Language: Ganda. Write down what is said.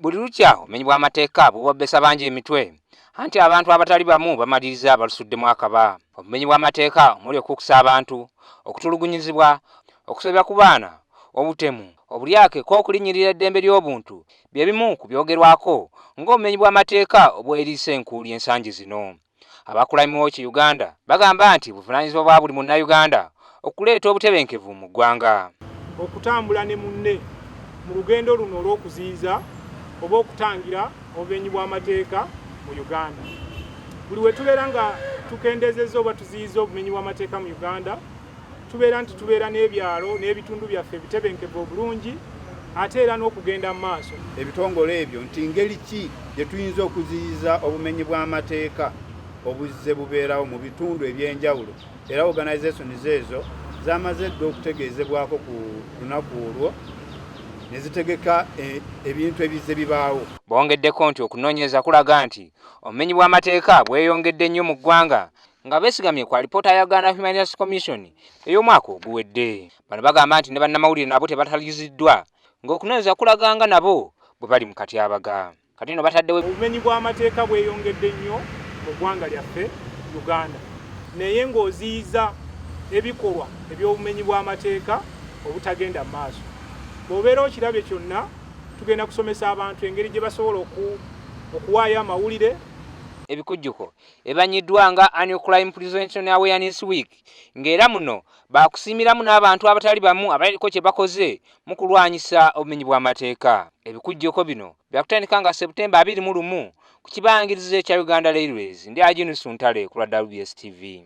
Buli lukya obumenyi bw'amateeka bubobbesa bangi emitwe anti abantu abatali bamu bamaliriza balusuddemu akaba. Obumenyi bw'amateeka omuli okukusa abantu, okutulugunyizibwa, okusobya ku baana, obutemu, obulyake k'okulinnyirira eddembe ly'obuntu bye bimu ku byogerwako ng'obumenyi bw'amateeka obweriisa enkuuli ensangi zino. Abakulami Watch Uganda bagamba nti buvunaanyizibwa bwa buli munnayuganda okuleeta obutebenkevu mu ggwanga. Okutambula ne munne mu lugendo luno olw'okuziyiza oba okutangira obumenyi bw'amateeka mu Uganda. Buli we tubeera nga tukendezezza oba tuziyiza obumenyi bw'amateeka mu Uganda, tubeera n'ebyalo n'ebitundu byaffe bitebenkevu obulungi ate era n'okugenda mu maaso. Ebitongole ebyo nti ngeri ki gye tuyinza okuziyiza obumenyi bw'amateeka obuzze bubeerawo mu bitundu eby'enjawulo, era organizations ezo zamaze dda okutegeezebwako ku lunaku olwo ne zitegeka ebintu ebizze bibaawo. Bongeddeko nti okunoonyereza kulaga nti obumenyi bw'amateeka bweyongedde nnyo mu ggwanga nga beesigamye ku alipoota ya Uganda Human Rights Commission ey'omwaka oguwedde. Bano bagamba nti ne bannamawulire nabo tebataliziddwa ng'okunoonyereza kulaganga nabo bwe bali mu katyabaga. Kati nno bataddewo obumenyi bw'amateeka bweyongedde nnyo mu ggwanga lyaffe Uganda, naye ng'oziyiza ebikolwa eby'obumenyi bw'amateeka obutagenda mu maaso. Bw'obeera okirabye kyonna tugenda kusomesa abantu engeri gye basobola okuwaayo amawulire. Ebikujjuko ebanyiddwa nga Annual Crime Prevention Awareness Week ng'era muno baakusiimiramu n'abantu abatali bamu abaliko kye bakoze mu kulwanyisa obumenyi bw'amateeka. Ebikujjuko bino byakutandika nga Septemba 21 ku kibangirizi ekya Uganda Railways. Ndi Ajini Suntale ku lwa WBS TV.